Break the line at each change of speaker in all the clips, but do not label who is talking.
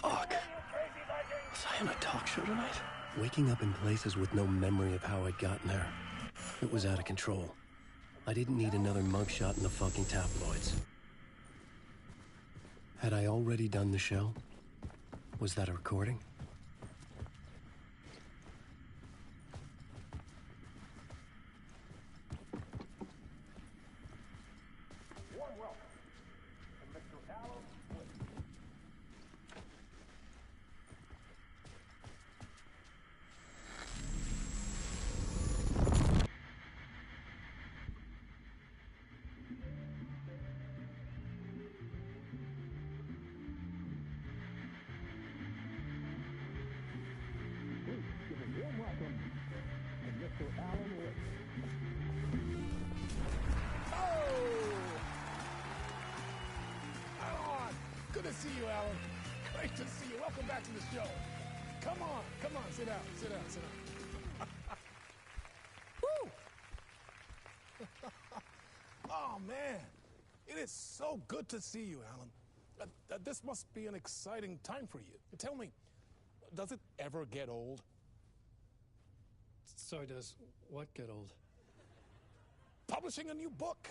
Fuck. Was I on a talk show tonight? Waking up in places with no memory of how I'd gotten there. It was out of control. I didn't need another mugshot in the fucking tabloids. Had I already done the show? Was that a recording?
Warm welcome to Mr. Allan Wake.
Good to see you, Allan. Great to see you. Welcome back to the show. Come on, sit down. Woo! Oh, man. It is so good to see you, Allan. This must be an exciting time for you. Tell me, does it ever get old?
Sorry, does what get old?
Publishing a new book.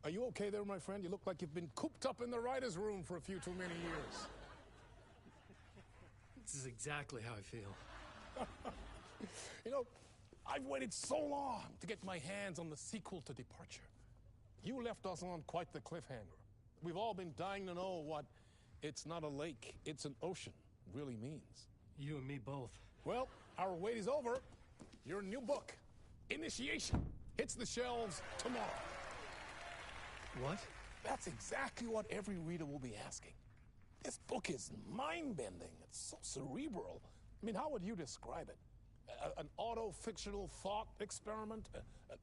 Are you okay there, my friend? You look like you've been cooped up in the writer's room for a few too many years.
This is exactly how I feel.
You know, I've waited so long to get my hands on the sequel to Departure. You left us on quite the cliffhanger. We've all been dying to know what "it's not a lake, it's an ocean" really means.
You and me both.
Well, our wait is over. Your new book, Initiation, hits the shelves tomorrow.
What?
That's exactly what every reader will be asking. This book is mind-bending. It's so cerebral. I mean, how would you describe it? An auto-fictional thought experiment?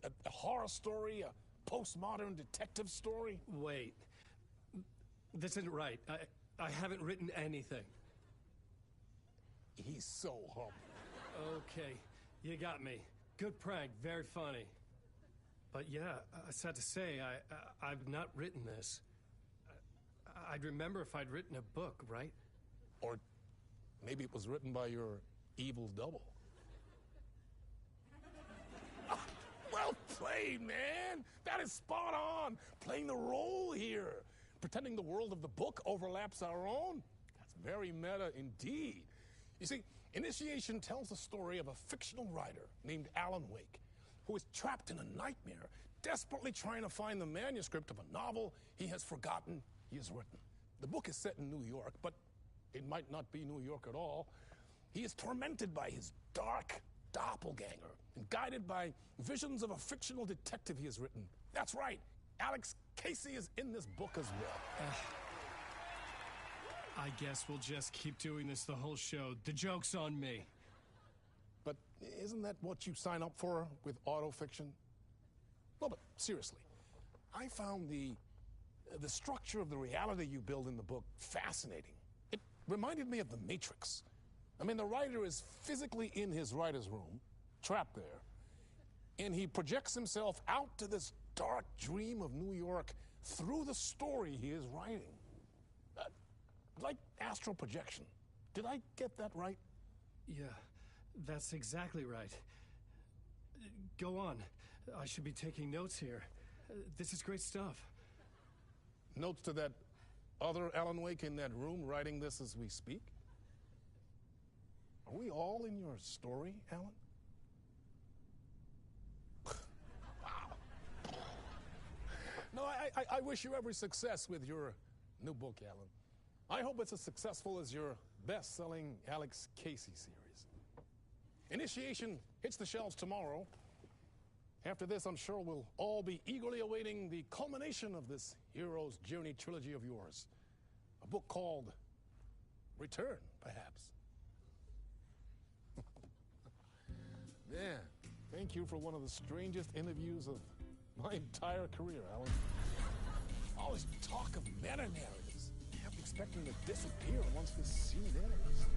A horror story? A postmodern detective story?
Wait. This isn't right. I haven't written anything.
He's so humble.
Okay, you got me. Good prank, very funny. But yeah, sad to say, I've not written this. I'd remember if I'd written a book, right?
Or maybe it was written by your evil double. Well played, man. That is spot on. Playing the role here. Pretending the world of the book overlaps our own. That's very meta indeed. You see, Initiation tells the story of a fictional writer named Allan Wake, who is trapped in a nightmare, desperately trying to find the manuscript of a novel he has forgotten he has written. The book is set in New York, but it might not be New York at all. He is tormented by his dark doppelganger and guided by visions of a fictional detective he has written. That's right, Alex Casey is in this book as well.
I guess we'll just keep doing this the whole show. The joke's on me.
But isn't that what you sign up for with autofiction? No, but seriously, I found the structure of the reality you build in the book fascinating. It reminded me of The Matrix. I mean, the writer is physically in his writer's room, trapped there, and he projects himself out to this dark dream of New York through the story he is writing. Like astral projection. Did I get that right?
Yeah, that's exactly right. Go on. I should be taking notes here. This is great stuff.
Notes to that other Allan Wake in that room writing this as we speak? Are we all in your story, Allan? Wow. No, I wish you every success with your new book, Allan. I hope it's as successful as your best-selling Alex Casey series. Initiation hits the shelves tomorrow. After this, I'm sure we'll all be eagerly awaiting the culmination of this hero's journey trilogy of yours. A book called Return, perhaps. Man, thank you for one of the strangest interviews of my entire career, Allan. All this talk of meta-narratives. Kept expecting to disappear once this scene ends.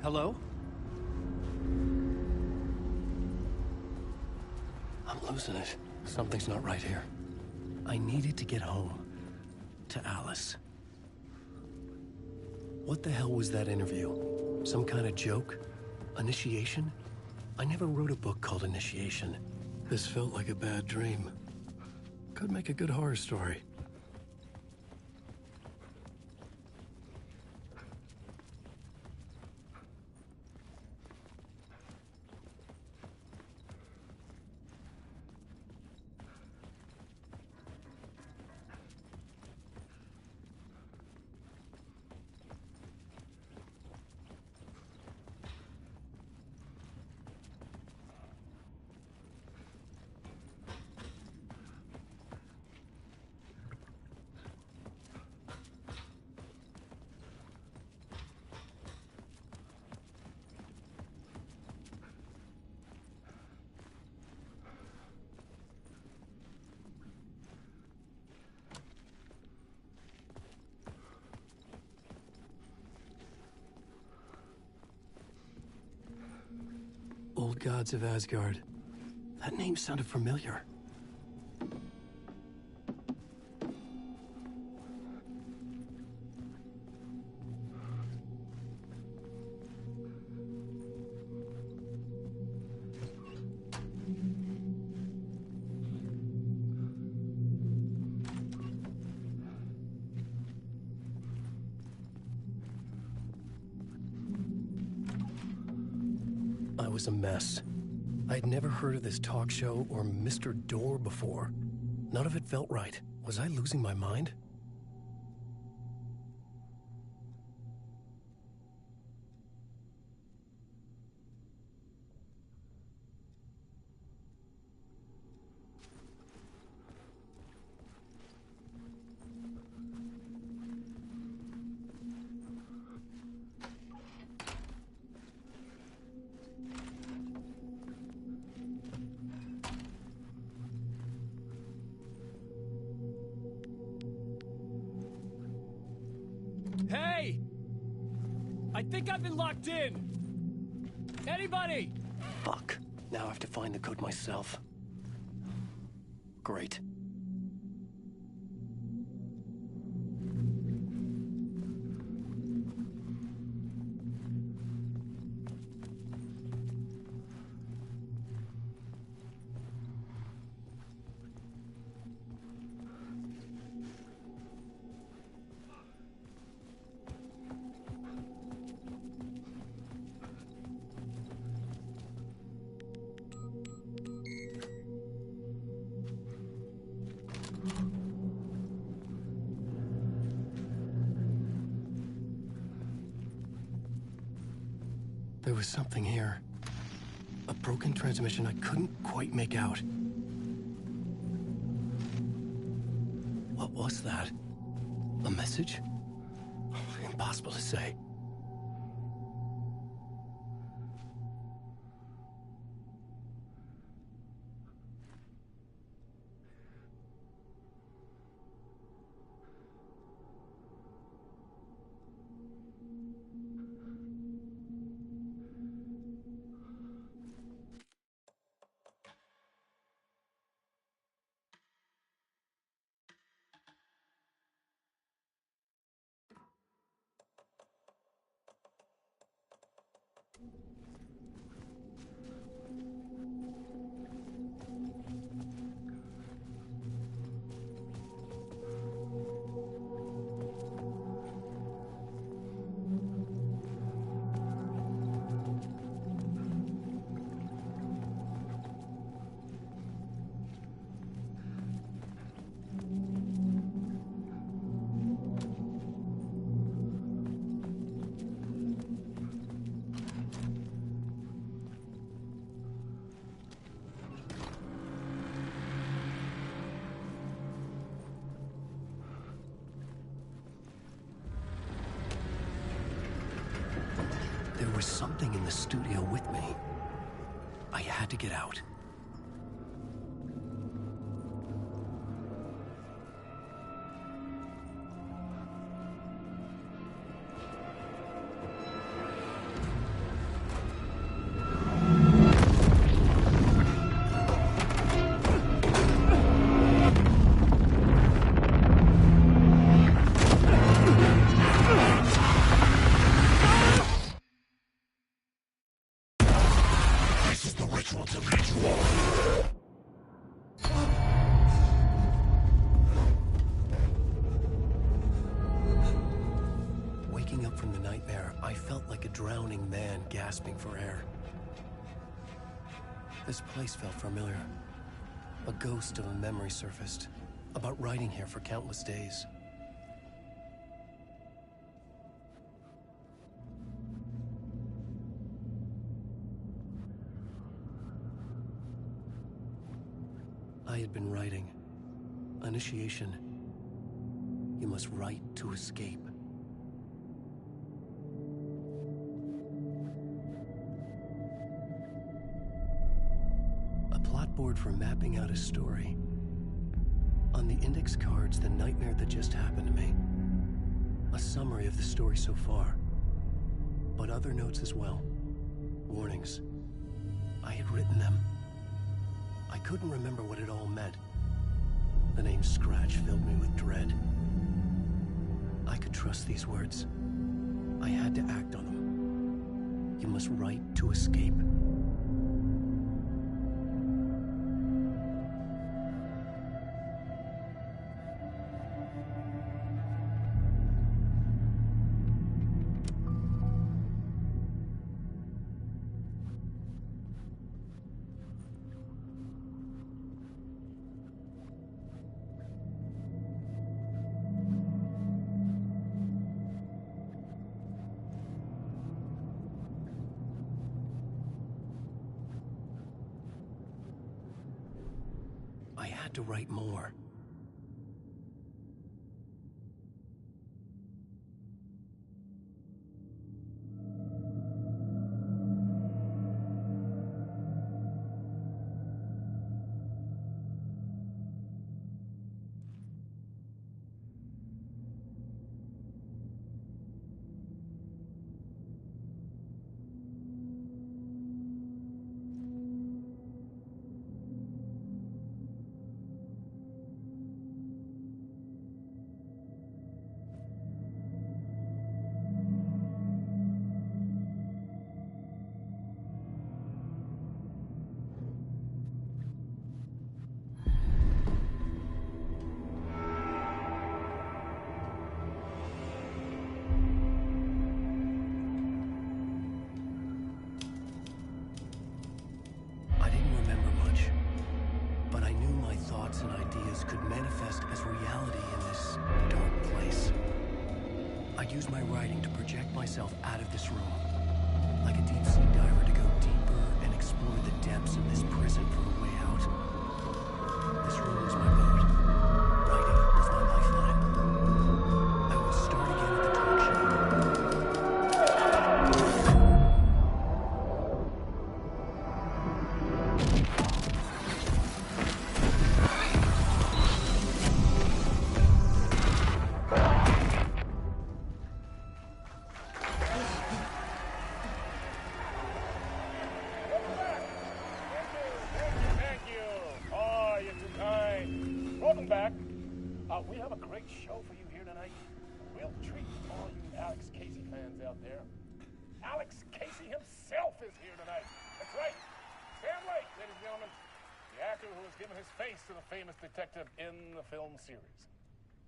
Hello? I'm losing it. Something's not right here. I needed to get home. To Alice. What the hell was that interview? Some kind of joke? Initiation? I never wrote a book called Initiation. This felt like a bad dream. Could make a good horror story. Old Gods of Asgard. That name sounded familiar. I was a mess. I'd never heard of this talk show or Mr. Door before. None of it felt right. Was I losing my mind?
Hey! I think I've been locked in! Anybody?
Fuck. Now I have to find the code myself. Great. There was something here. A broken transmission I couldn't quite make out. What was that? A message? Impossible to say. There was something in the studio with me. I had to get out. I felt like a drowning man gasping for air. This place felt familiar. A ghost of a memory surfaced, about riding here for countless days. I had been writing. Initiation. You must write to escape. A plot board for mapping out a story. On the index cards, the nightmare that just happened to me. A summary of the story so far. But other notes as well. Warnings. I had written them. I couldn't remember what it all meant. The name Scratch filled me with dread. I could trust these words. I had to act on them. You must write to escape. I had to write more. And ideas could manifest as reality in this dark place. I'd use my writing to project myself out of this room, like a deep-sea diver to go deeper and explore the depths of this prison for a way out. This room was my boat. Writing was my lifeline. I would start again at the talk show.
Welcome back. We have a great show for you here tonight. We'll treat all you Alex Casey fans out there. Alex Casey himself is here tonight. That's right. Sam Lake, ladies and gentlemen. The actor who has given his face to the famous detective in the film series.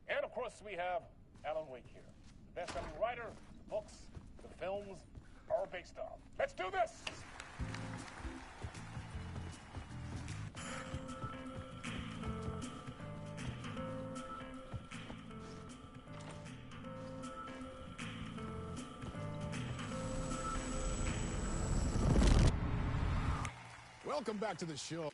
And of course we have Allan Wake here. The best-selling writer, the books, the films are based on. Let's do this!
Welcome back to the show.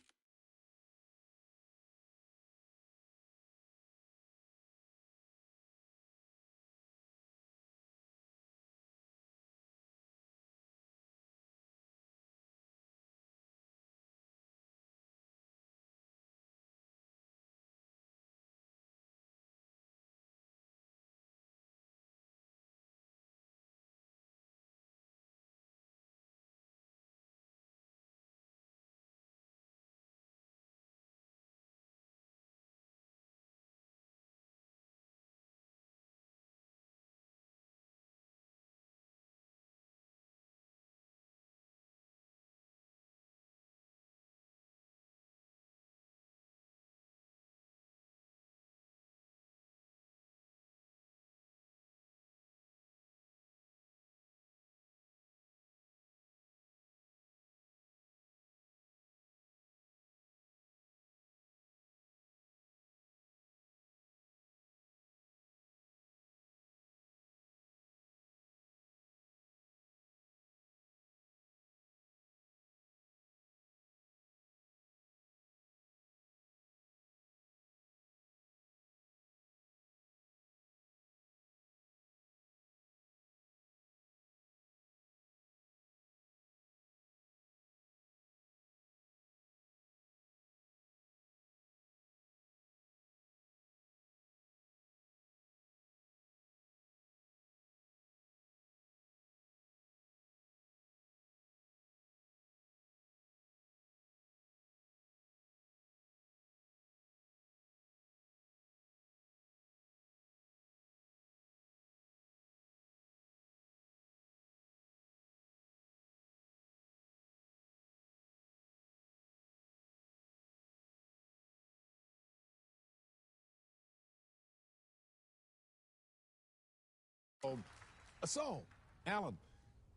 So, Allan,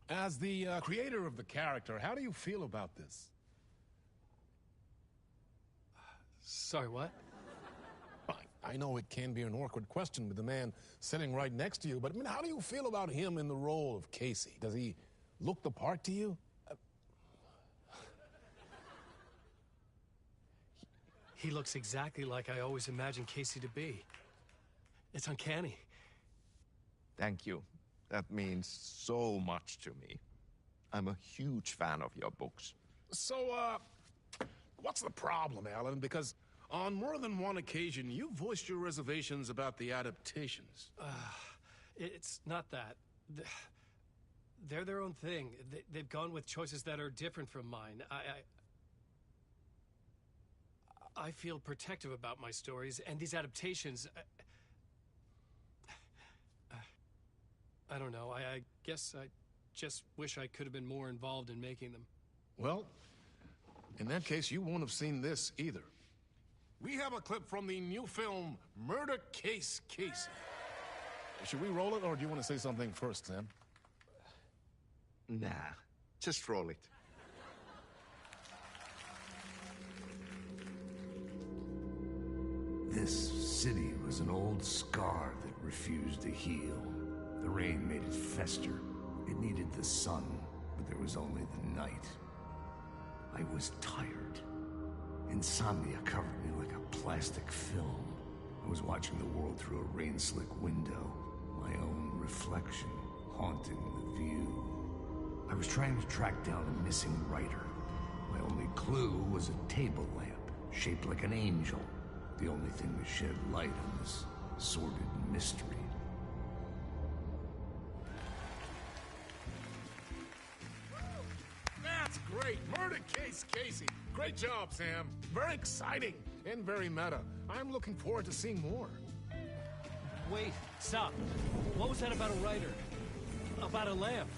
as the creator of the character, how do you feel about this?
Sorry, what?
I know it can be an awkward question with the man sitting right next to you, but I mean, how do you feel about him in the role of Casey? Does he look the part to you?
He looks exactly like I always imagined Casey to be. It's uncanny.
Thank you. That means so much to me. I'm a huge fan of your books.
So, what's the problem, Allan? Because on more than one occasion, you voiced your reservations about the adaptations.
It's not that. They're their own thing. They've gone with choices that are different from mine. I feel protective about my stories, and these adaptations... I don't know. I guess I just wish I could have been more involved in making them.
Well, in that case, you won't have seen this either. We have a clip from the new film, Murder Case Casey. Should we roll it, or do you want to say something first, Sam?
Nah, just roll it.
This city was an old scar that refused to heal. The rain made it fester. It needed the sun, but there was only the night. I was tired. Insomnia covered me like a plastic film. I was watching the world through a rain-slick window, my own reflection haunting the view. I was trying to track down a missing writer. My only clue was a table lamp, shaped like an angel. The only thing that shed light on this sordid mystery.
That's great! Murder Case Casey! Great job, Sam. Very exciting and very meta. I'm looking forward to seeing more.
Wait, stop. What was that about a writer? About a lamp?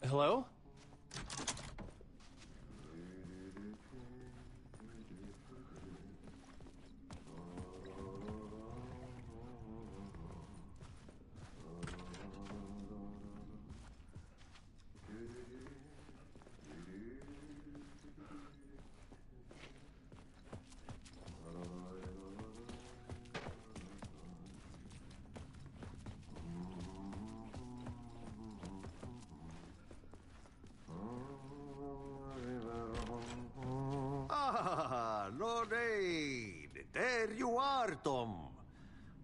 Hello?
No need. There you are, Tom.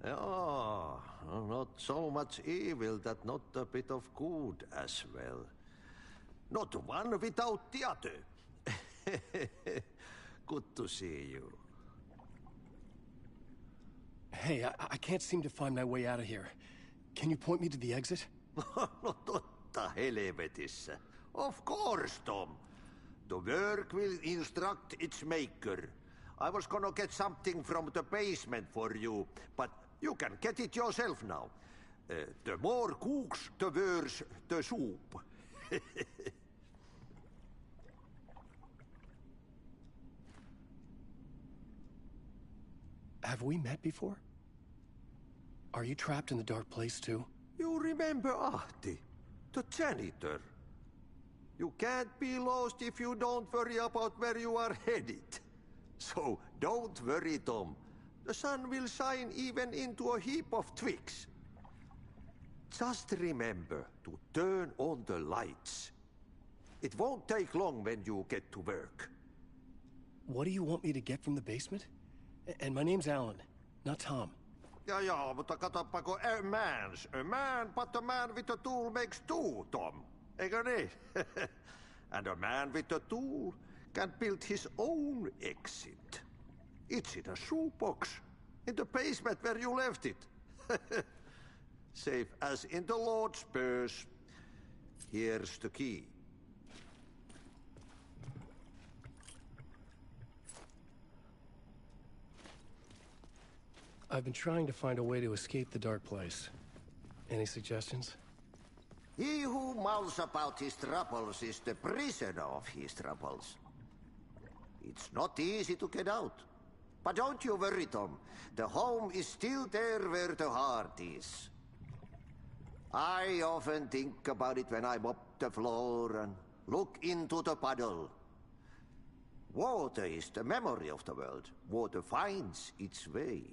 Oh, not so much evil that not a bit of good as well. Not one without the other. Good to see you.
Hey, I can't seem to find my way out of here. Can you point me to the exit?
No totta helvetissä. Of course, Tom. The work will instruct its maker. I was gonna get something from the basement for you, but you can get it yourself now. The more cooks, the worse the soup.
Have we met before? Are you trapped in the dark place too?
You remember Ahti, the janitor. You can't be lost if you don't worry about where you are headed. So don't worry, Tom. The sun will shine even into a heap of twigs. Just remember to turn on the lights. It won't take long when you get to work.
What do you want me to get from the basement? And my name's Allan, not Tom.
Ja, mutta katsoppa, a man, but a man with a tool makes two, Tom. Eikö niin? And a man with a tool can build his own exit. It's in a shoebox, in the basement where you left it. Safe as in the Lord's purse. Here's the key.
I've been trying to find a way to escape the dark place. Any suggestions?
He who mouths about his troubles is the prisoner of his troubles. It's not easy to get out. But don't you worry, Tom. The home is still there where the heart is. I often think about it when I mop the floor and look into the puddle. Water is the memory of the world. Water finds its way.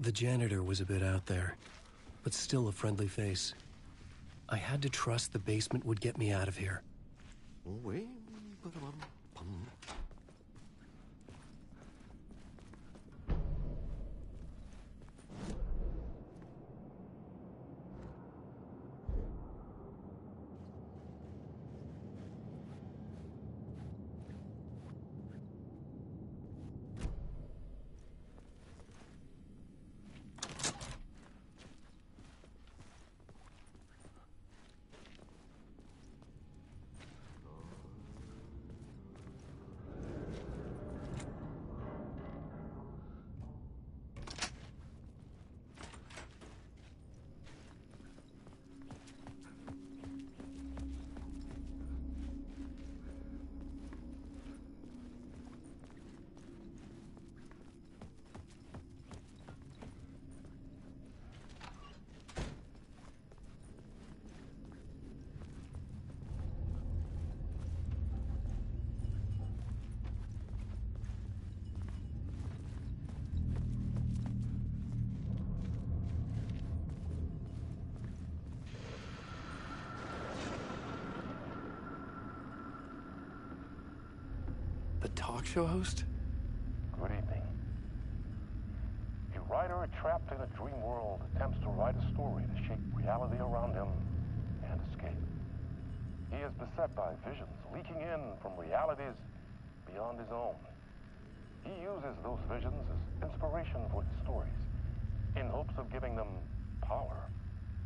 The janitor was a bit out there, but still a friendly face. I had to trust the basement would get me out of here. The talk show host?
Good evening. A writer trapped in a dream world attempts to write a story to shape reality around him and escape. He is beset by visions leaking in from realities beyond his own. He uses those visions as inspiration for his stories, in hopes of giving them power,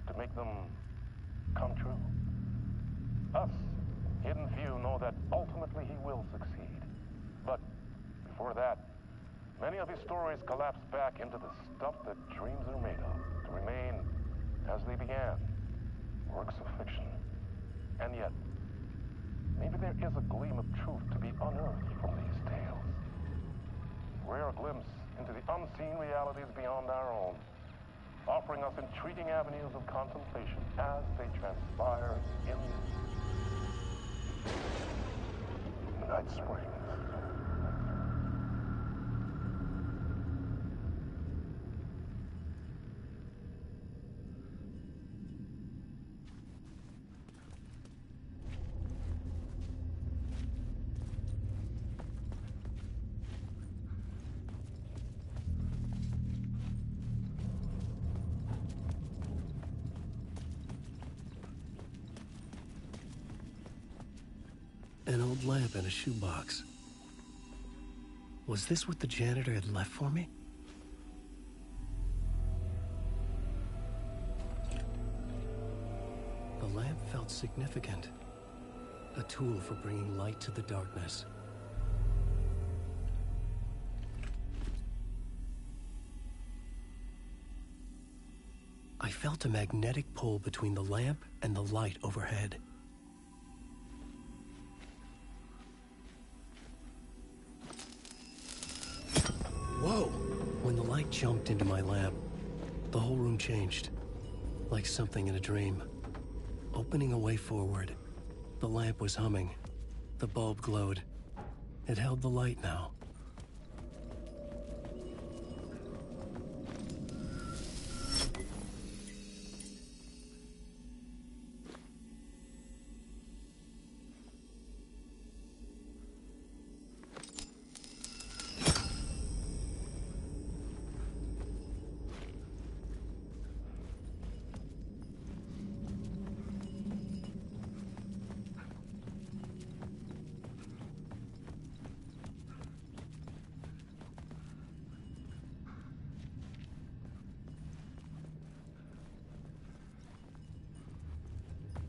to make them come true. Us, hidden few, know that ultimately he will succeed. But before that, many of his stories collapse back into the stuff that dreams are made of, to remain as they began, works of fiction. And yet, maybe there is a gleam of truth to be unearthed from these tales. Rare glimpse into the unseen realities beyond our own, offering us intriguing avenues of contemplation as they transpire in the night springs.
An old lamp in a shoebox. Was this what the janitor had left for me? The lamp felt significant. A tool for bringing light to the darkness. I felt a magnetic pull between the lamp and the light overhead. Whoa! When the light jumped into my lamp, the whole room changed, like something in a dream. Opening a way forward, the lamp was humming. The bulb glowed. It held the light now.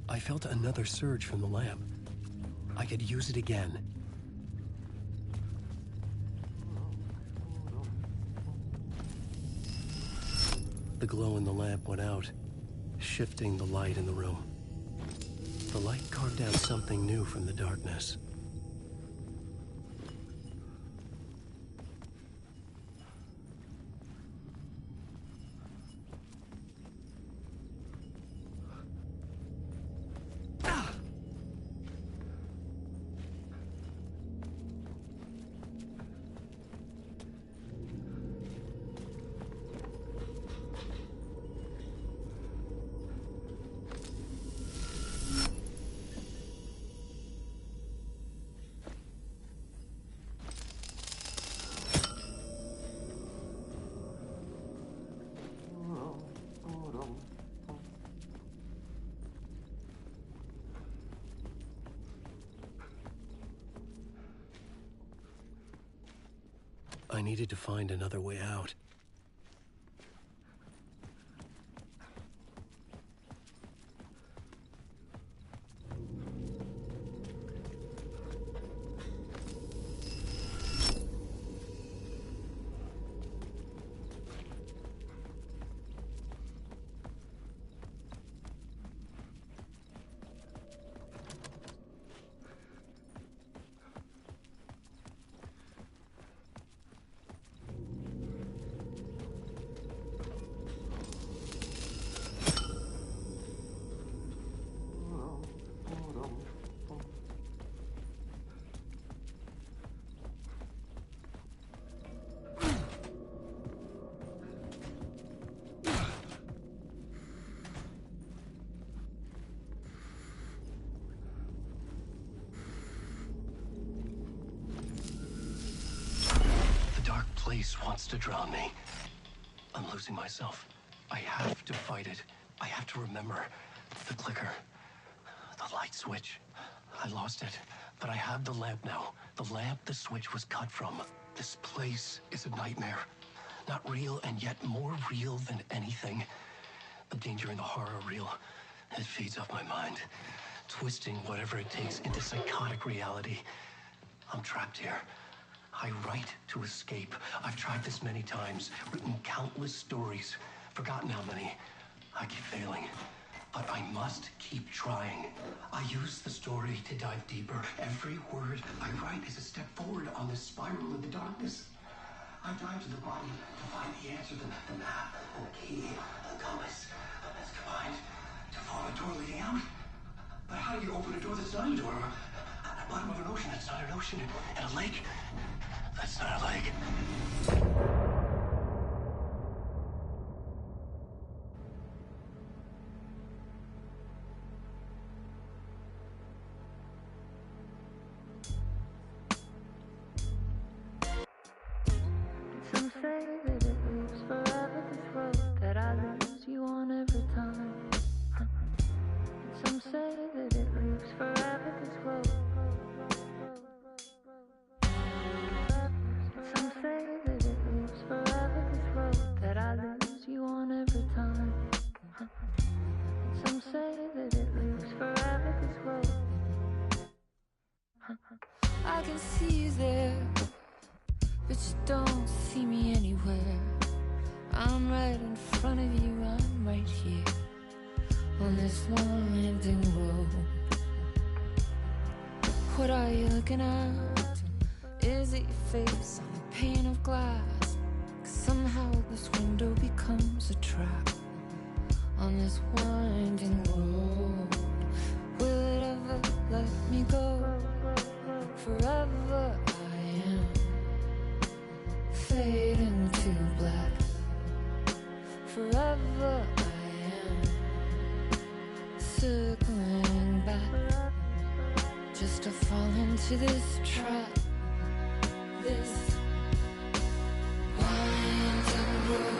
I felt another surge from the lamp. I could use it again. The glow in the lamp went out, shifting the light in the room. The light carved out something new from the darkness. I needed to find another way out. Place wants to drown me. I'm losing myself. I have to fight it. I have to remember. The clicker. The light switch. I lost it. But I have the lamp now. The lamp the switch was cut from. This place is a nightmare. Not real, and yet more real than anything. The danger and the horror real. It feeds off my mind. Twisting whatever it takes into psychotic reality. I'm trapped here. I write to escape. I've tried this many times, written countless stories, forgotten how many. I keep failing, but I must keep trying. I use the story to dive deeper. Every word I write is a step forward on this spiral of the darkness. I dive to the body to find the answer, the map, the key, the compass. It's combined to form a door leading out. But how do you open a door that's not a door? At the bottom of an ocean that's not an ocean, and a lake that's not a lake.
Some say that it lives forever, this road that I lose you on every time. Some say that it lives forever, this road. Some say that it lives forever, this road that I lose you on every time. Some say that it lives forever, this road. I can see you there, but you don't see me anywhere. I'm right in front of you, I'm right here on this winding road. What are you looking at? Is it your face on a pane of glass? 'Cause somehow this window becomes a trap on this winding road. Will it ever let me go? Forever I am fading to black. Forever I am circling back, just to fall into this trap, this winding road.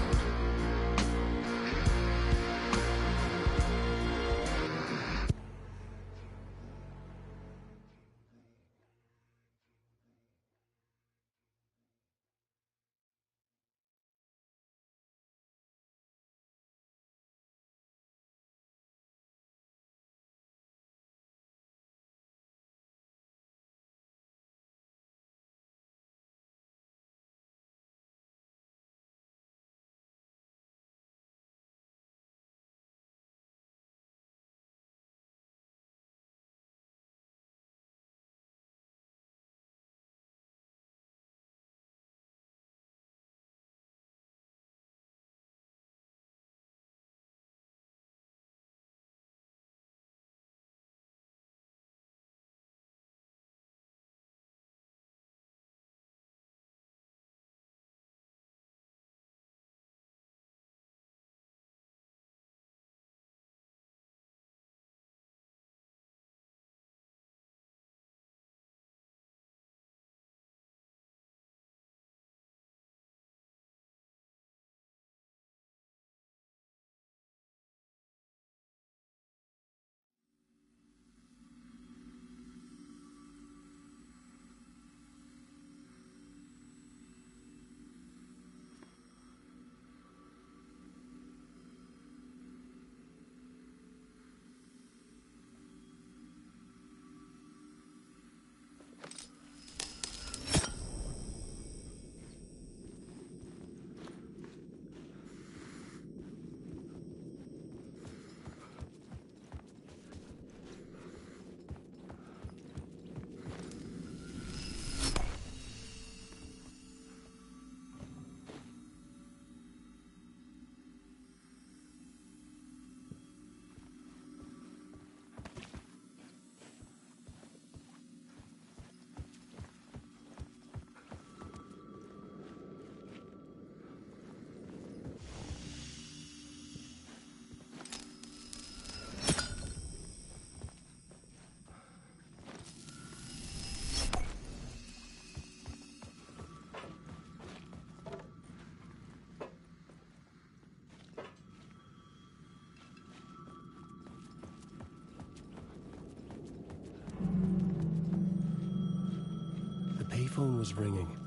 phone was ringing.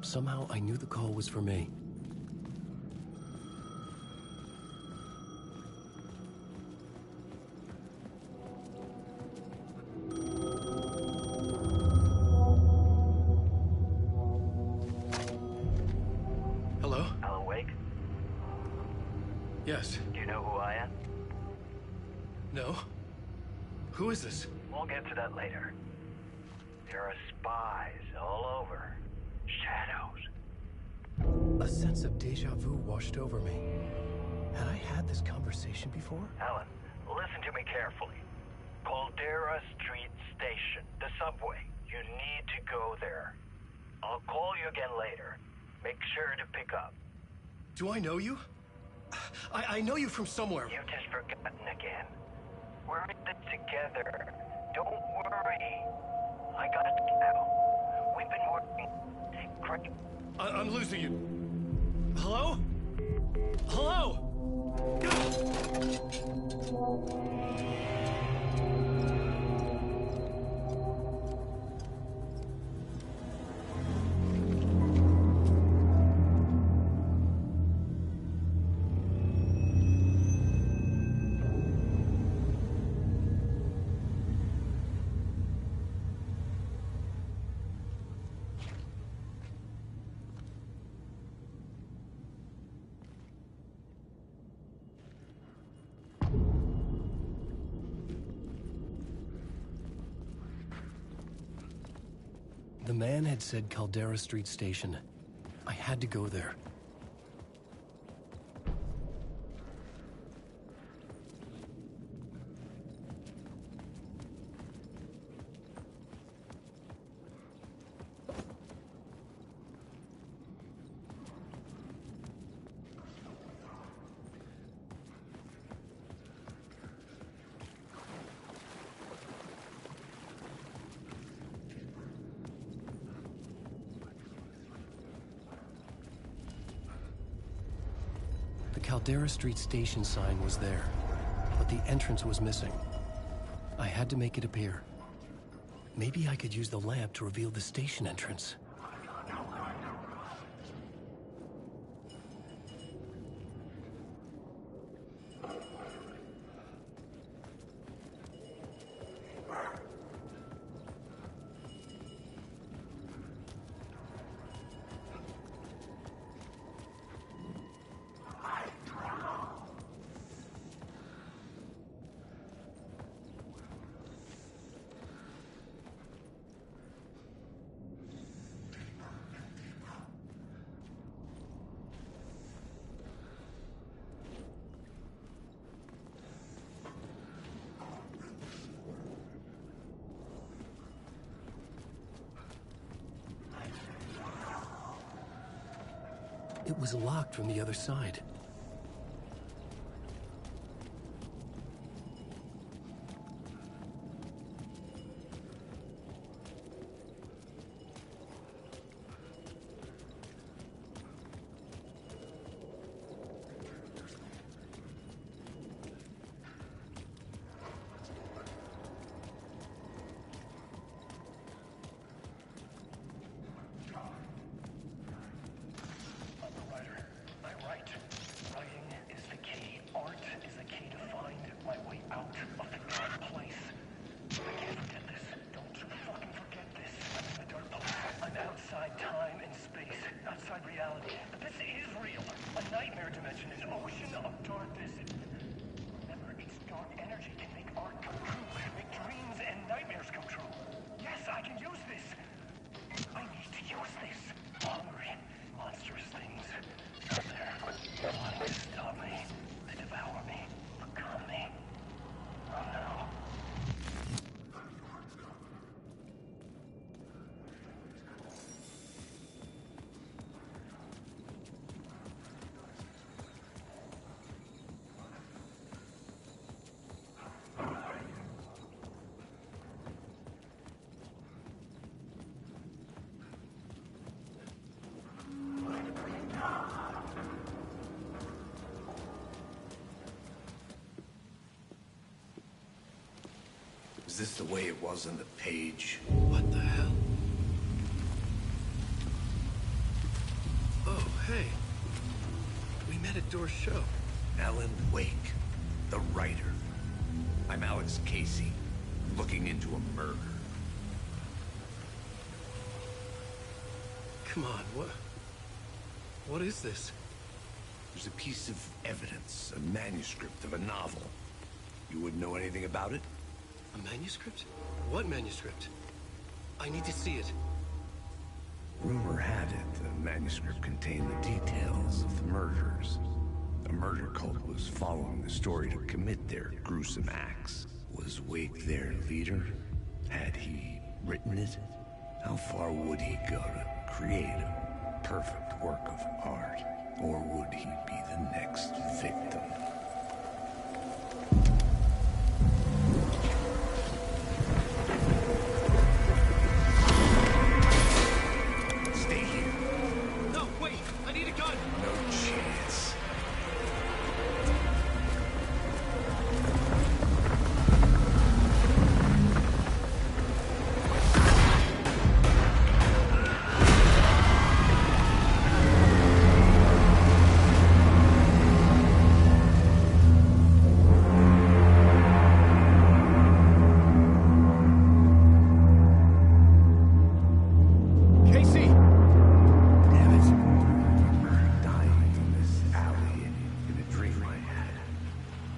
Somehow I knew the call was for me. Hello?
Allan Wake?
Yes.
Do you know who I am?
No? Who is this?
We'll get to that later. There are spies all over. Shadows.
A sense of deja vu washed over me. Had I had this conversation before?
Allan, listen to me carefully. Caldera Street Station, the subway. You need to go there. I'll call you again later. Make sure to pick up.
Do I know you? I know you from somewhere.
You've just forgotten again. We're in this together. Don't worry. I got it now. We've been working great.
I'm losing you. Hello? Hello? The man had said Caldera Street Station. I had to go there. The Caldera Street Station sign was there, but the entrance was missing. I had to make it appear. Maybe I could use the lamp to reveal the station entrance. It was locked from the other side.
Is this the way it was on the page?
What the hell? backdoor show?
Allan Wake, the writer. I'm Alex Casey, looking into a murder.
Come on, what is this?
There's a piece of evidence, a manuscript of a novel. You wouldn't know anything about it?
A manuscript? What manuscript? I need to see it.
Rumor had it the manuscript contained the details of the murders. A murder cult was following the story to commit their gruesome acts. Was Wake their leader? Had he written it? How far would he go to create a perfect work of art? Or would he be the next victim? Stay here.
No, wait! I need a gun!
No chance.
Casey!
Damn it. Dying in this alley in a dream I had.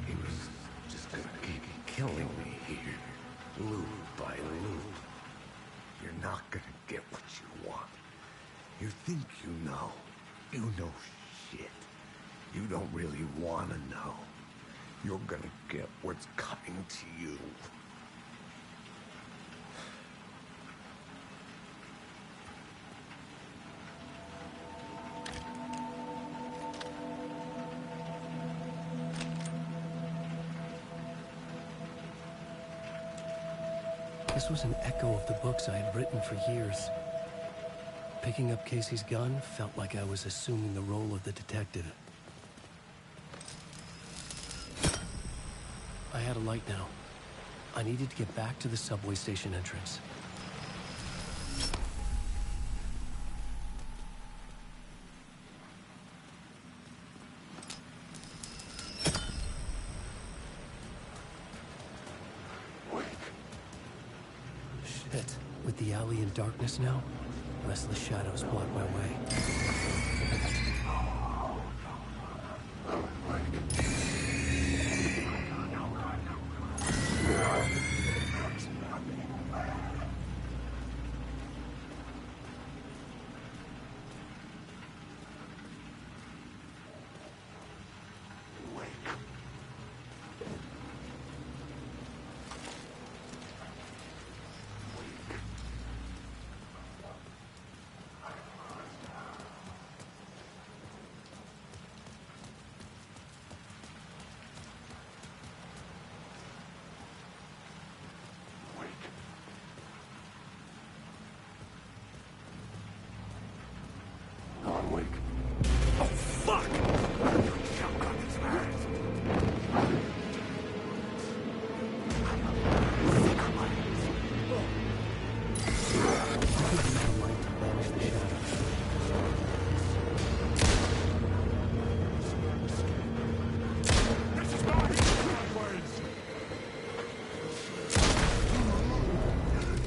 He was just gonna keep killing me here, loop by loop. You're not gonna get what you want. You think you know. You know shit. You don't really wanna know. You're gonna get what's coming to you.
This was an echo of the books I had written for years. Picking up Casey's gun felt like I was assuming the role of the detective. I had a light now. I needed to get back to the subway station entrance. Shit. With the alley in darkness now, restless shadows block my way.
Allan Wake. Oh, fuck!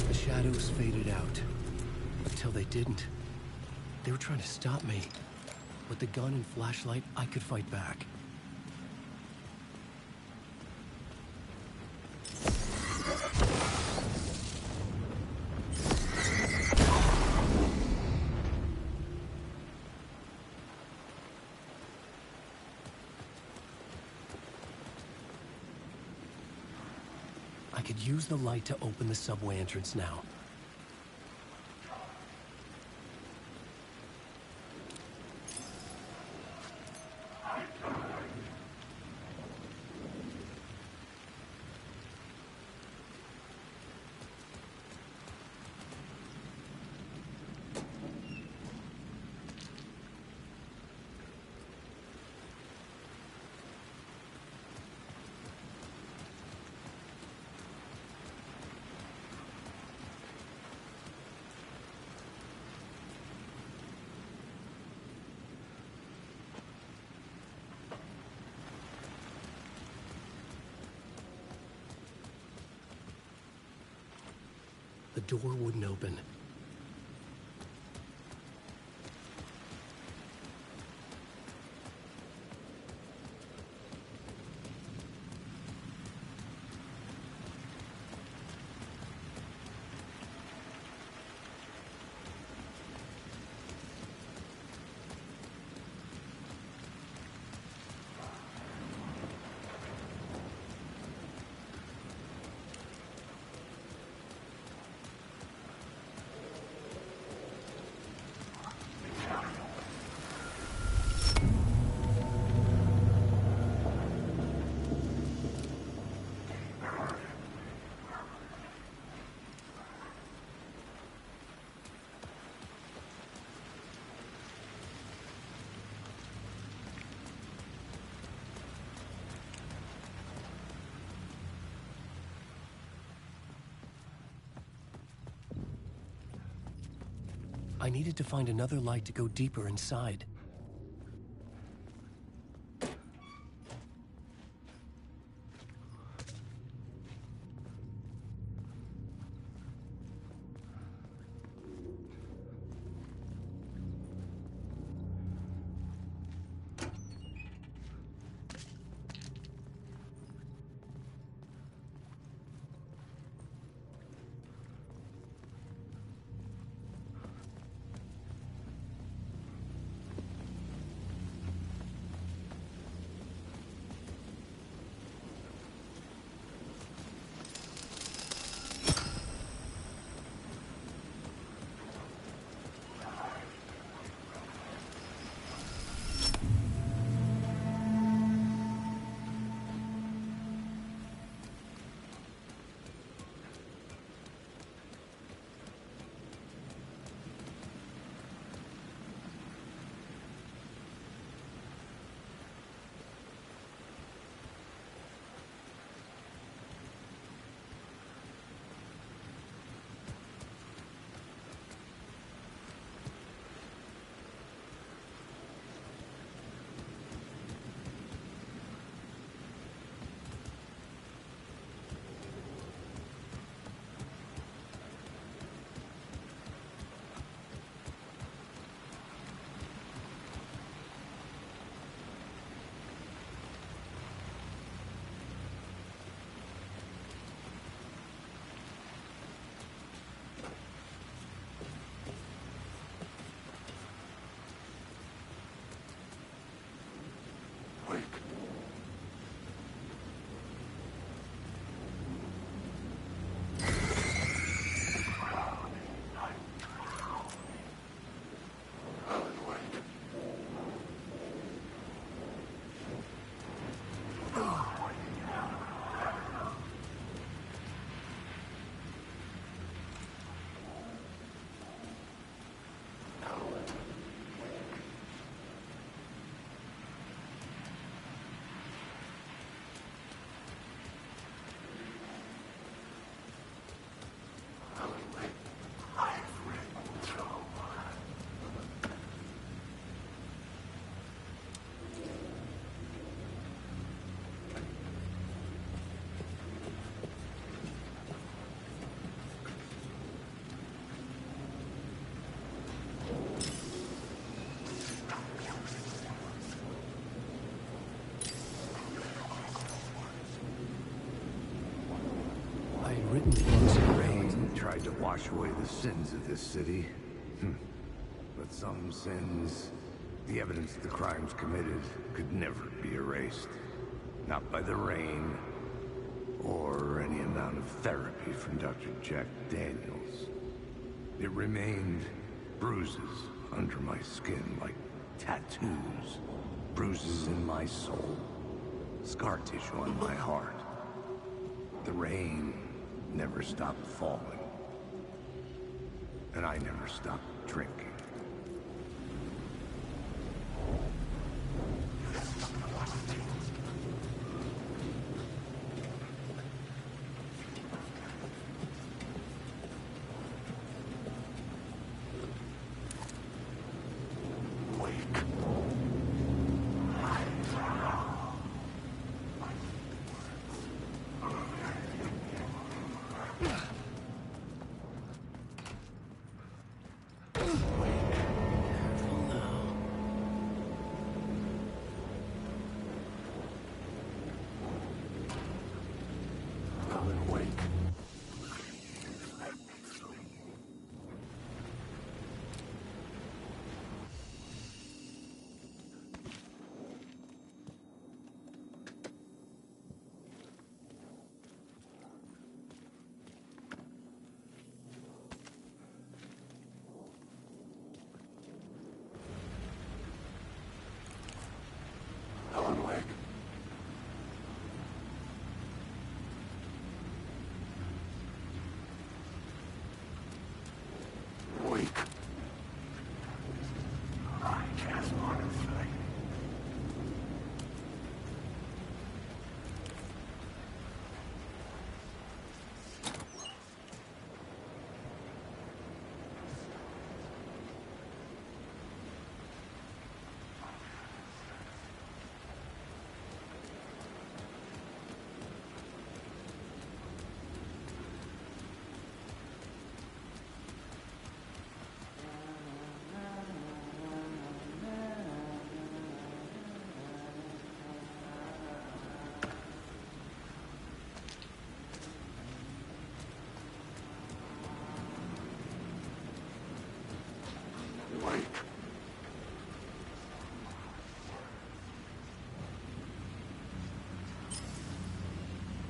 The shadows faded out. Until they didn't. They were trying to stop me. With the gun and flashlight, I could fight back. I could use the light to open the subway entrance now. The door wouldn't open. I needed to find another light to go deeper inside. Written books and
Rain tried to wash away the sins of this city. But some sins, the evidence of the crimes committed, could never be erased. Not by the rain, or any amount of therapy from Dr. Jack Daniels. It remained bruises under my skin, like tattoos. Bruises in my soul. Scar tissue on my heart. The rain never stopped falling. And I never stopped drinking.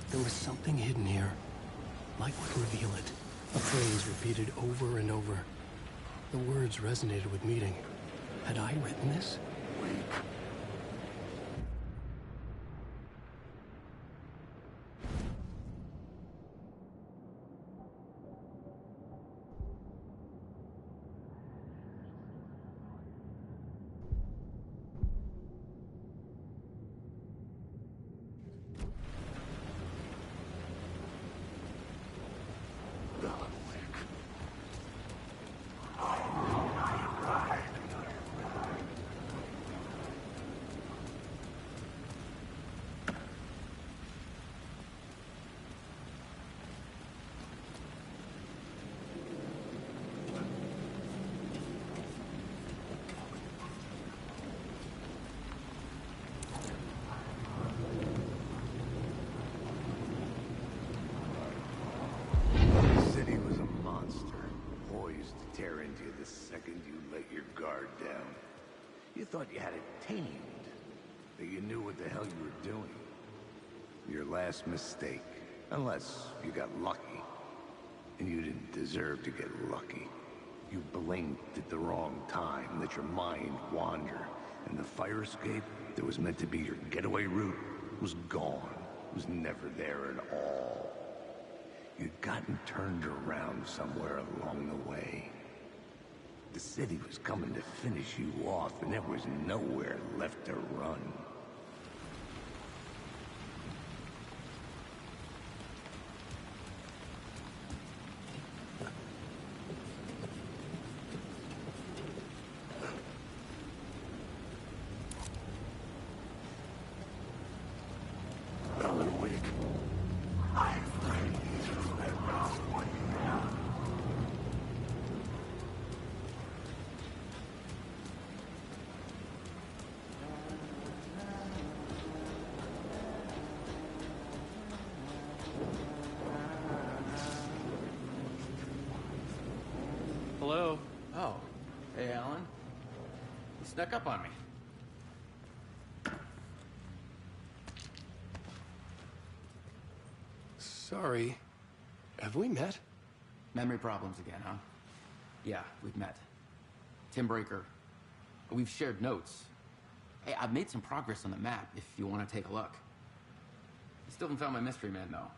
There was something hidden here. Light would reveal it. A phrase repeated over and over. The words resonated with meaning. Had I written this?
The second you let your guard down. You thought you had it tamed, that you knew what the hell you were doing. Your last mistake, unless you got lucky. And you didn't deserve to get lucky. You blinked at the wrong time, let your mind wander, and the fire escape that was meant to be your getaway route was gone, was never there at all. You'd gotten turned around somewhere along the way. The city was coming to finish you off, and there was nowhere left to run.
Allan Wake.
Hello?
Oh. Hey, Allan. You snuck up on me.
Sorry. Have we met?
Memory problems again, huh? Yeah, we've met. Tim Breaker. We've shared notes. Hey, I've made some progress on the map if you want to take a look. I still haven't found my mystery man, though.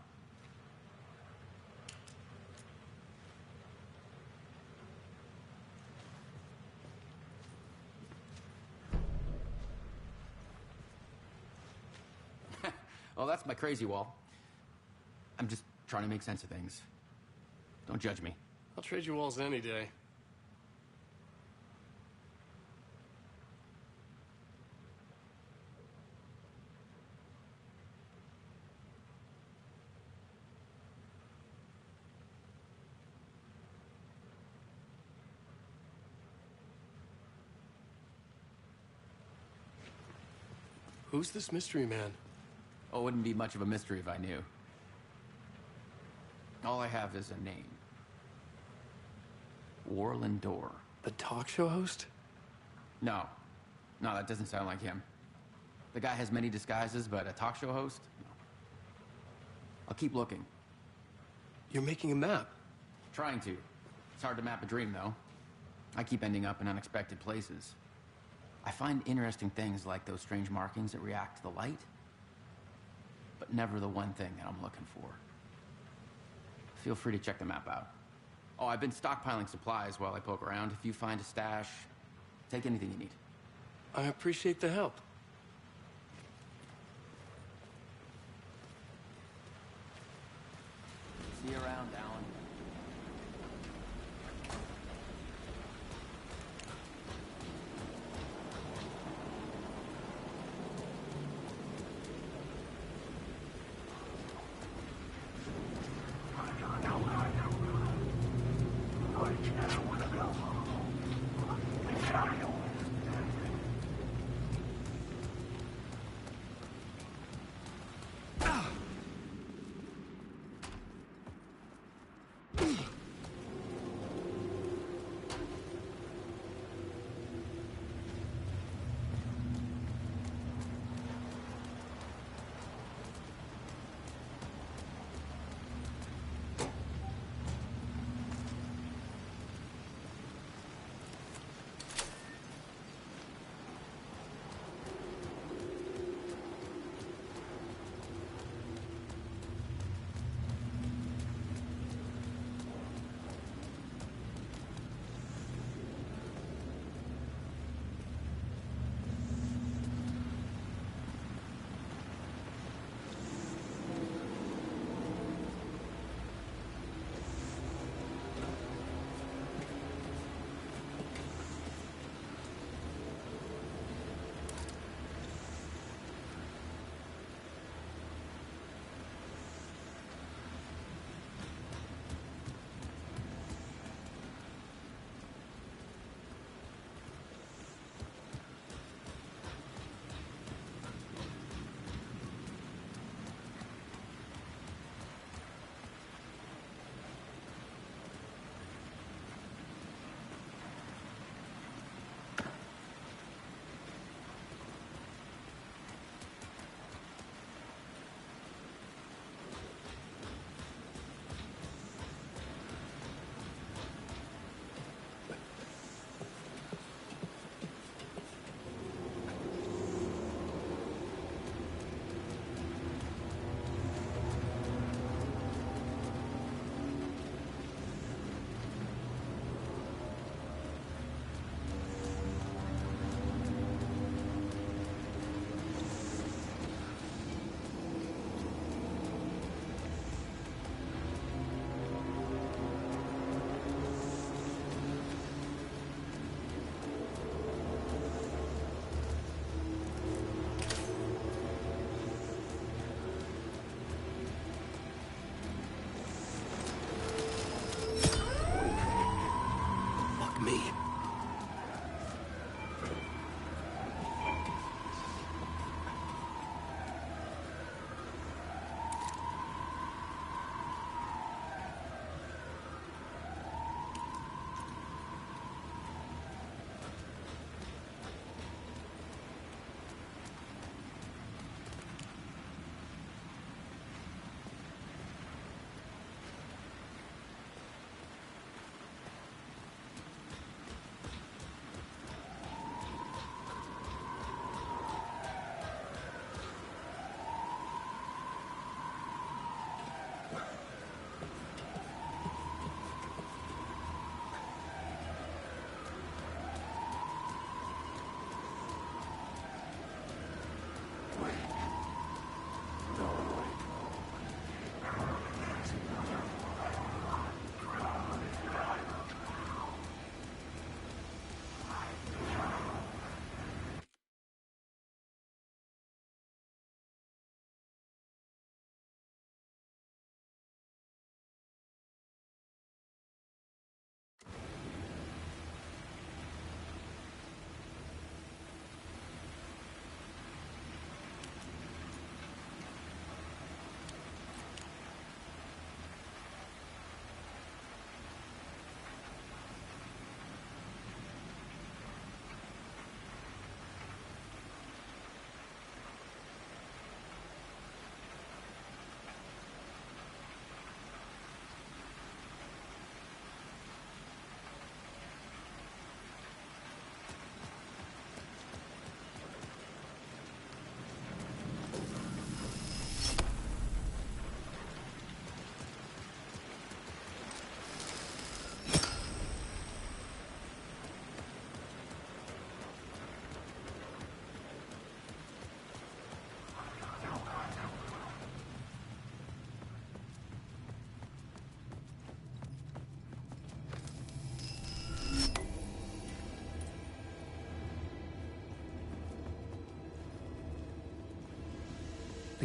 Well, that's my crazy wall. I'm just trying to make sense of things. Don't judge me.
I'll trade you walls any day. Who's this mystery man?
Oh, it wouldn't be much of a mystery if I knew. All I have is a name. Warland Door.
The talk show host?
No. No, that doesn't sound like him. The guy has many disguises, but a talk show host? No. I'll keep looking.
You're making a map.
Trying to. It's hard to map a dream, though. I keep ending up in unexpected places. I find interesting things like those strange markings that react to the light, but never the one thing that I'm looking for. Feel free to check the map out. Oh, I've been stockpiling supplies while I poke around. If you find a stash, take anything you need.
I appreciate the help.
See you around, Allan.
Fuck me.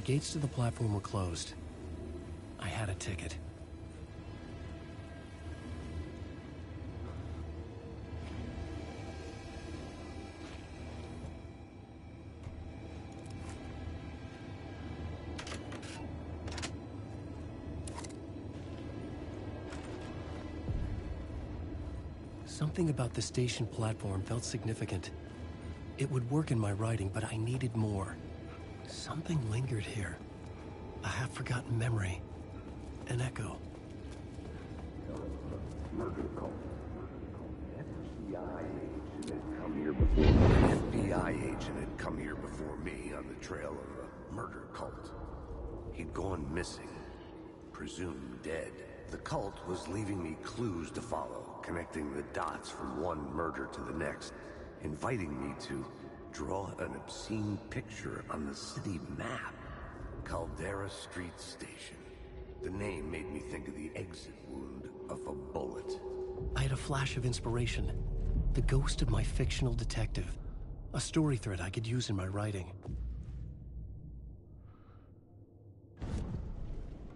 The gates to the platform were closed. I had a ticket. Something about the station platform felt significant. It would work in my writing, but I needed more. Something lingered here. A half-forgotten memory. An echo.
FBI agent had come here before me on the trail of a murder cult. He'd gone missing, presumed dead. The cult was leaving me clues to follow, connecting the dots from one murder to the next, inviting me to draw an obscene picture on the city map. Caldera Street Station. The name made me think of the exit wound of a bullet.
I had a flash of inspiration. The ghost of my fictional detective. A story thread I could use in my writing.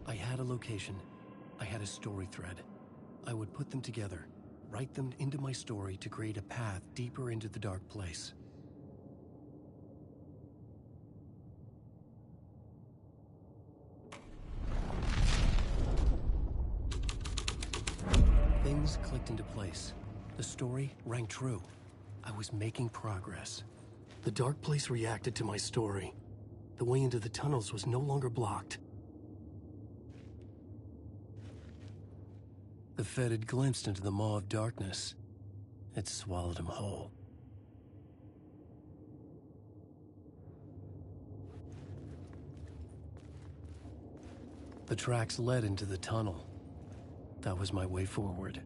I had a location. I had a story thread. I would put them together, write them into my story to create a path deeper into the dark place. Things clicked into place. The story rang true. I was making progress. The dark place reacted to my story. The way into the tunnels was no longer blocked. The Fed had glimpsed into the maw of darkness. It swallowed him whole. The tracks led into the tunnel. That was my way forward.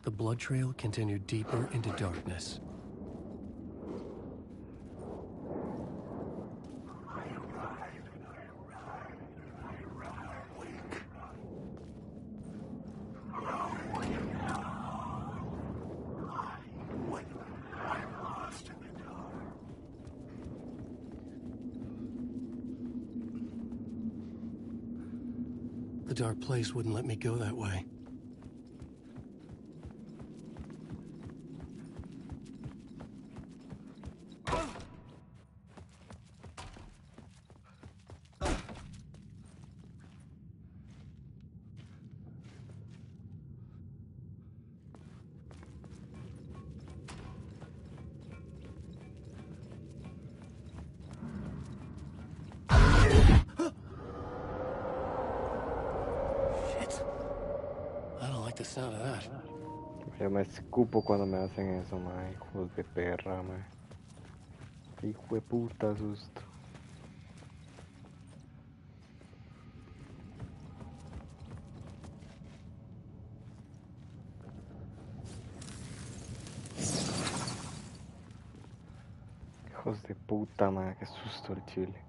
The blood trail continued deeper into darkness. The dark place wouldn't let me go that way.
Yo me escupo cuando me hacen eso, mae. Hijos de perra, mae. Hijo de puta susto. Hijos de puta, mae. Qué susto el chile.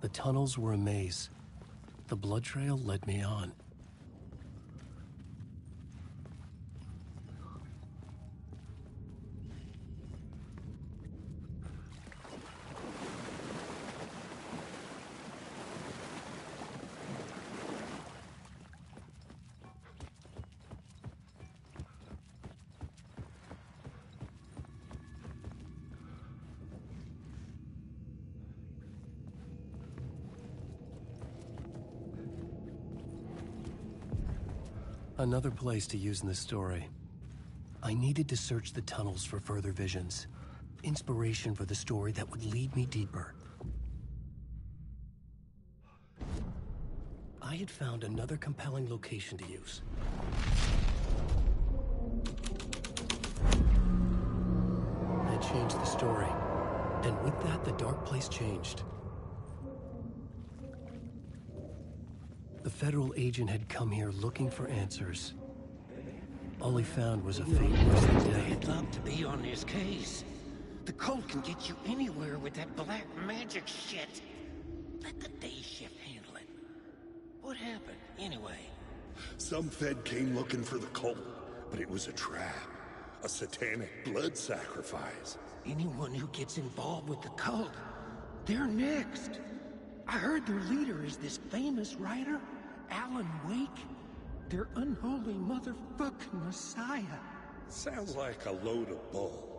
The tunnels were a maze. The blood trail led me on. Another place to use in this story. I needed to search the tunnels for further visions. Inspiration for the story that would lead me deeper. I had found another compelling location to use. I had changed the story, and with that, the dark place changed. The federal agent had come here looking for answers. All he found was a fate worse than death.
I'd love to be on this case. The cult can get you anywhere with that black magic shit. Let the day shift handle it. What happened, anyway?
Some Fed came looking for the cult, but it was a trap. A satanic blood sacrifice.
Anyone who gets involved with the cult, they're next. I heard their leader is this famous writer, Allan Wake. Their unholy motherfucking messiah.
Sounds like a load of bull.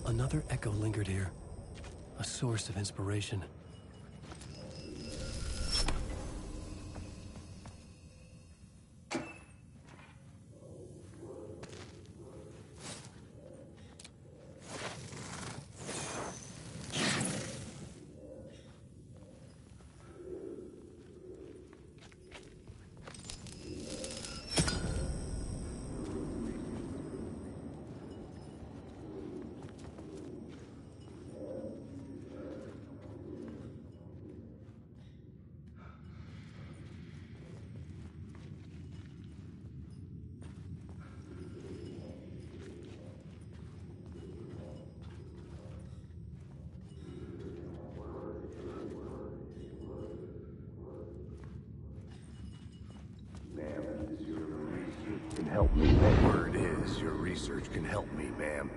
Another echo lingered here, a source of inspiration.
Can help me. The word is, your research can help me, ma'am.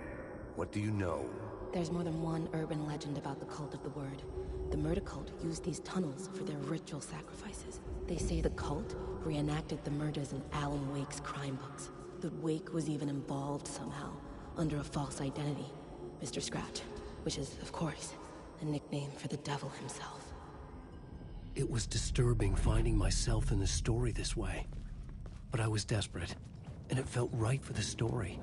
What do you know?
There's more than one urban legend about the cult of the word. The murder cult used these tunnels for their ritual sacrifices. They say the cult reenacted the murders in Allan Wake's crime books. That Wake was even involved somehow, under a false identity. Mr. Scratch, which is, of course, a nickname for the devil himself.
It was disturbing finding myself in the story this way. But I was desperate, and it felt right for the story.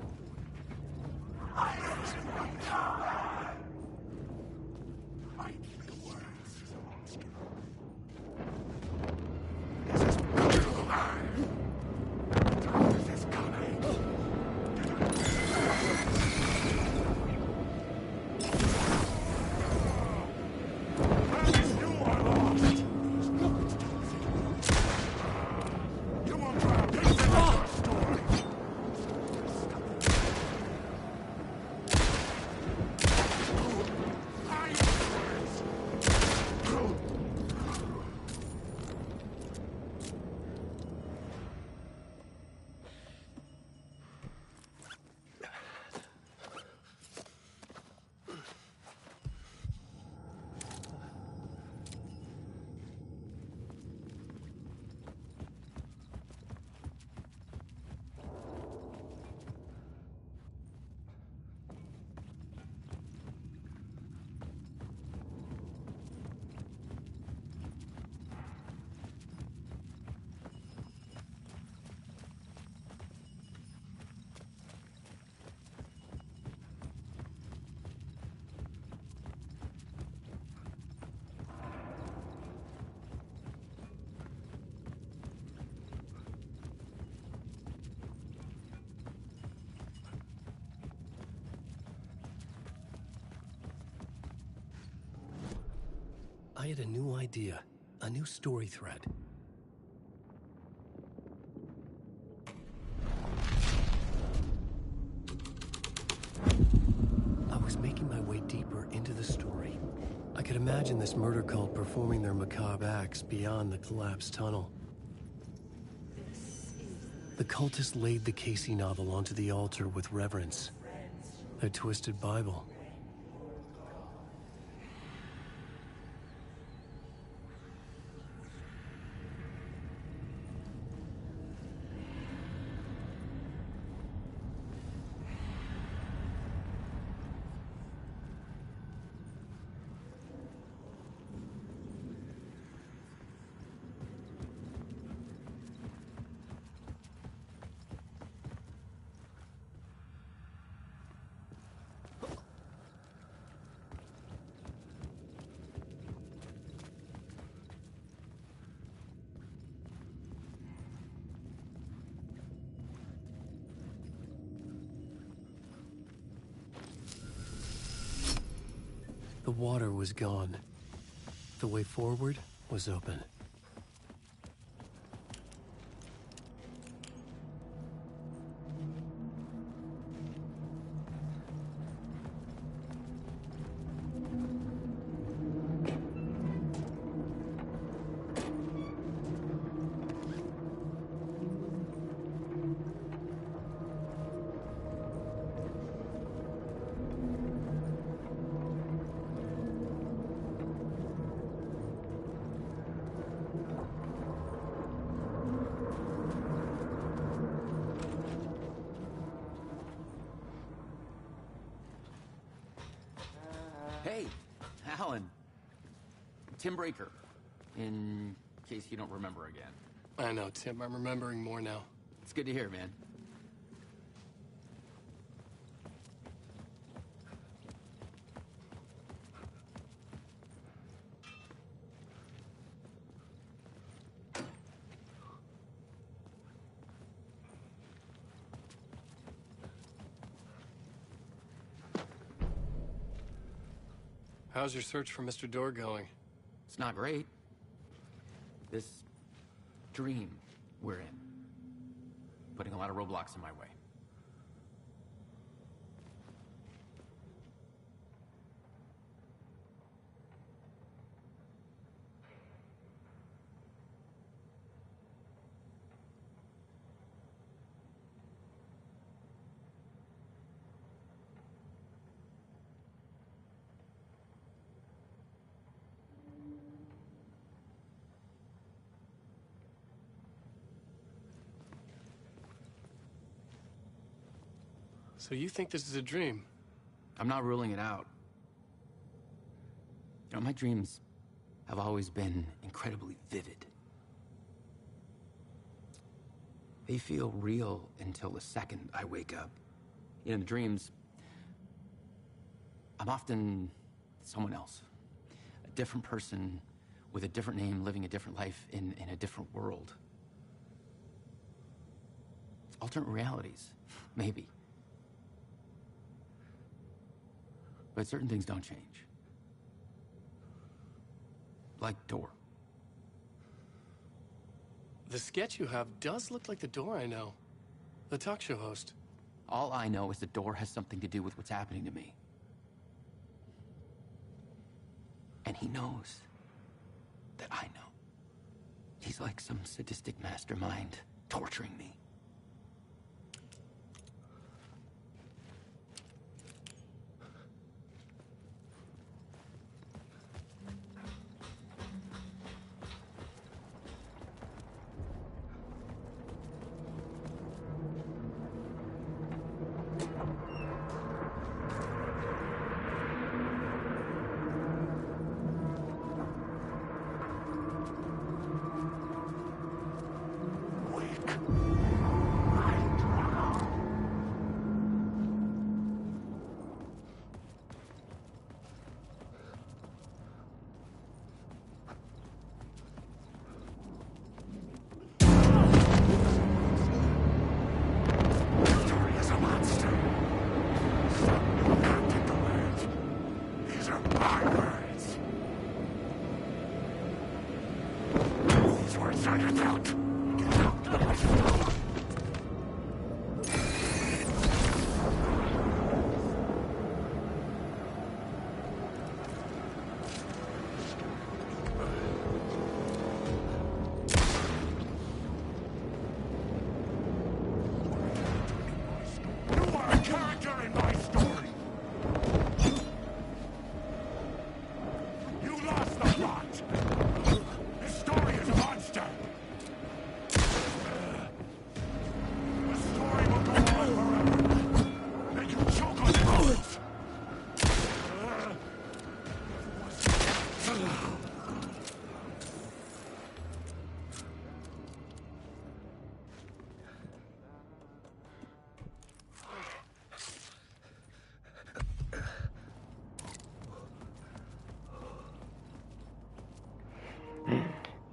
I had a new idea, a new story thread. I was making my way deeper into the story. I could imagine this murder cult performing their macabre acts beyond the collapsed tunnel. The cultists laid the Casey novel onto the altar with reverence. Their twisted Bible. The water was gone. The way forward was open.
Hey, Allan. Tim Breaker, in case you don't remember again.
I know, Tim. I'm remembering more now.
It's good to hear, man.
How's your search for Mr. Door going?
It's not great. This dream we're in, putting a lot of roadblocks in my way.
So you think this is a dream?
I'm not ruling it out. You know, my dreams have always been incredibly vivid. They feel real until the second I wake up. You know, in the dreams, I'm often someone else. A different person with a different name, living a different life in a different world. Alternate realities, maybe. But certain things don't change. Like Door.
The sketch you have does look like the Door I know. The talk show host.
All I know is the Door has something to do with what's happening to me. And he knows that I know. He's like some sadistic mastermind torturing me.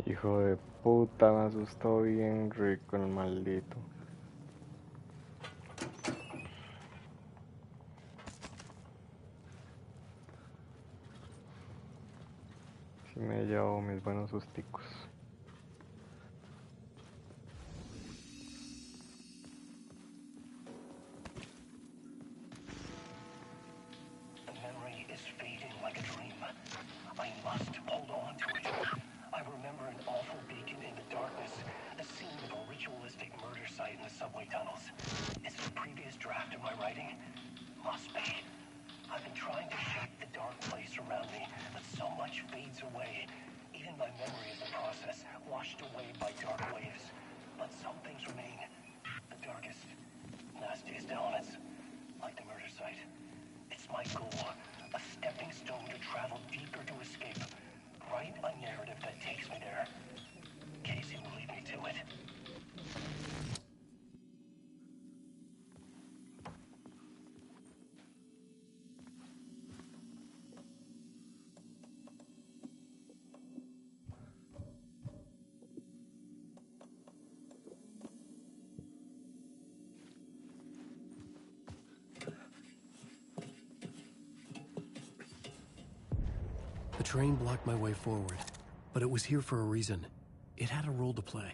Hijo de puta, me asustó bien rico el maldito. Sí me he llevado mis buenos susticos.
The memory is fading like a dream. I must hold on to it. I remember an awful beacon in the darkness, the scene of a ritualistic murder site in the subway tunnels. Is it a previous draft of my writing? Must be. I've been trying to shape the dark place around me, but so much fades away. Even my memory is a process, washed away by dark waves. But some things remain. The darkest, nastiest elements, like the murder site. It's my goal, a stepping stone to travel deeper to escape. Write a narrative that takes me there. Casey will lead me to it.
The train blocked my way forward, but it was here for a reason. It had a role to play.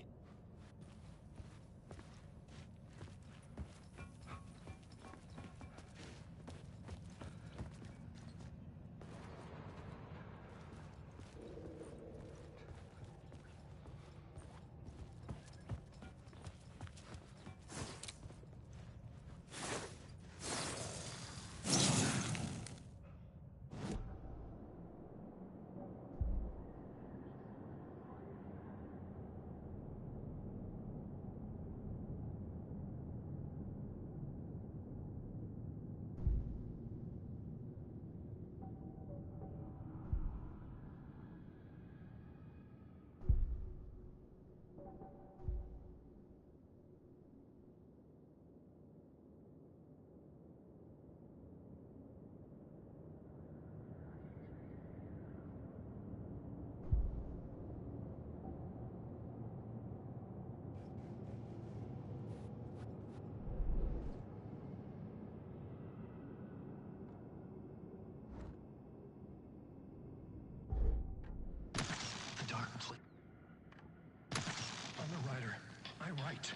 right.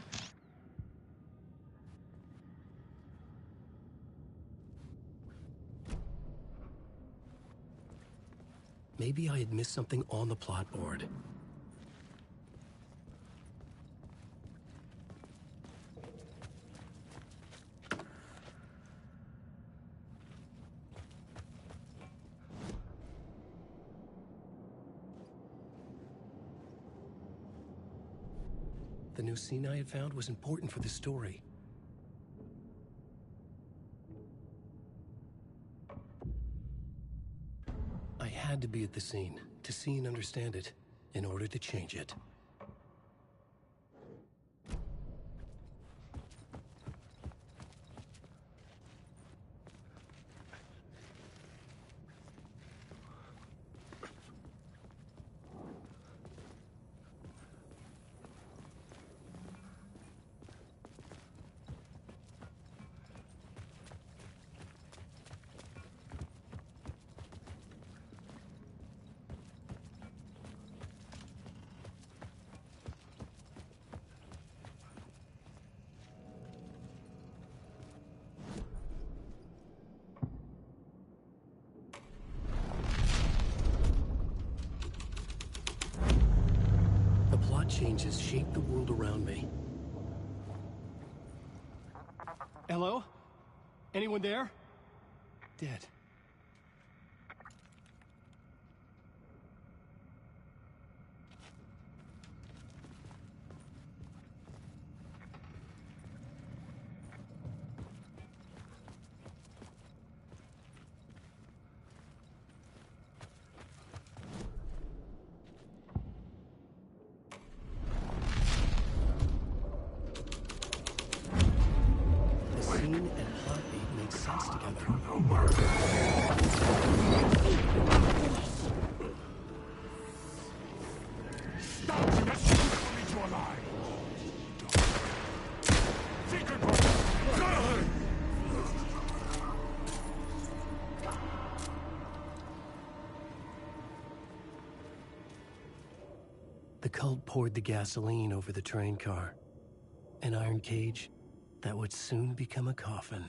Maybe I had missed something on the plot board. The new scene I had found was important for the story. I had to be at the scene, to see and understand it, in order to change it. Changes shape the world around me.
Hello? Anyone there? Dead.
Scene and heartbeat make sense together. The cult poured the gasoline over the train car. An iron cage that would soon become a coffin.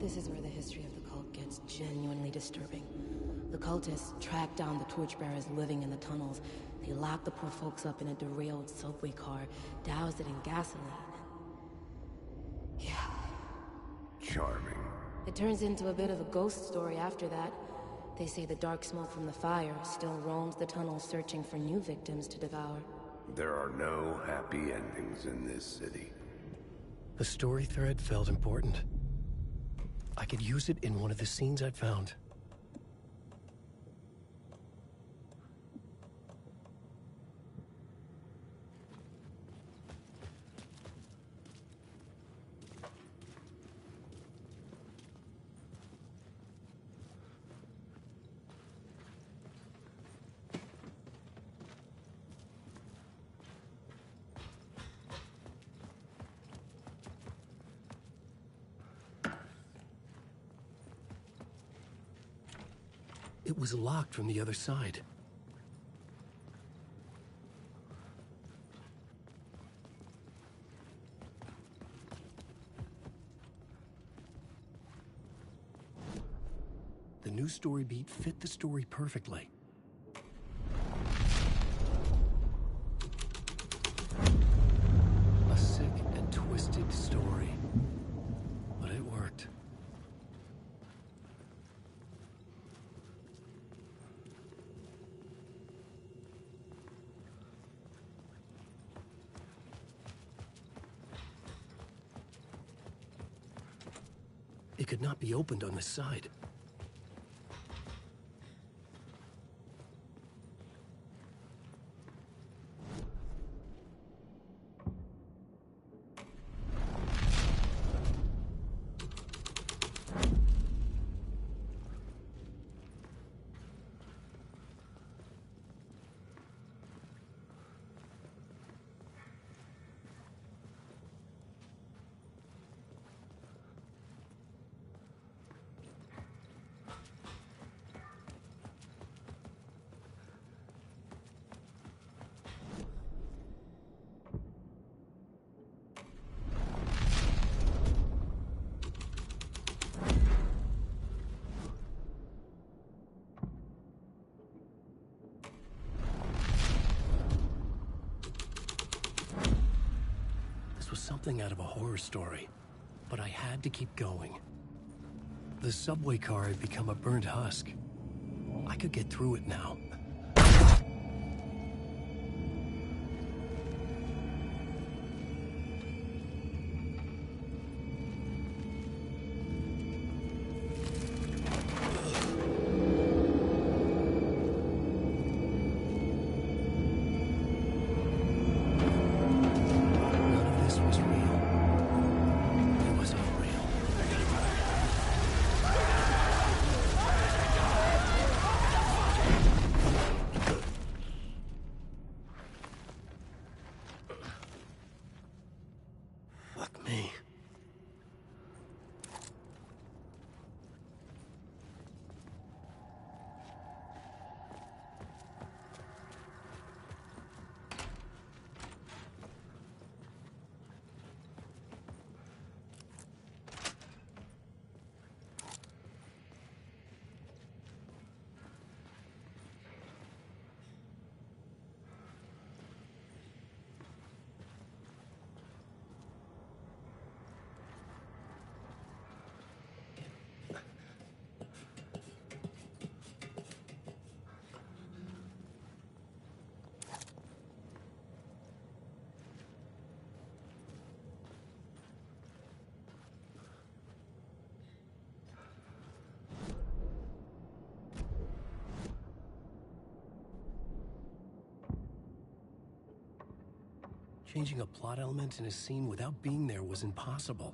This is where the history of the cult gets genuinely disturbing. The cultists tracked down the torchbearers living in the tunnels. They locked the poor folks up in a derailed subway car, doused it in gasoline. Yeah.
Charming.
It turns into a bit of a ghost story after that. They say the dark smoke from the fire still roams the tunnels searching for new victims to devour.
There are no happy endings in this city.
The story thread felt important. I could use it in one of the scenes I'd found. It was locked from the other side. The new story beat fit the story perfectly. A sick and twisted story, but it worked. It could not be opened on this side. Was something out of a horror story, but I had to keep going. The subway car had become a burnt husk. I could get through it now. Changing a plot element in a scene without being there was impossible.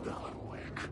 Allan Wake.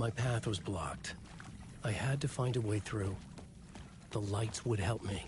My path was blocked. I had to find a way through. The lights would help me.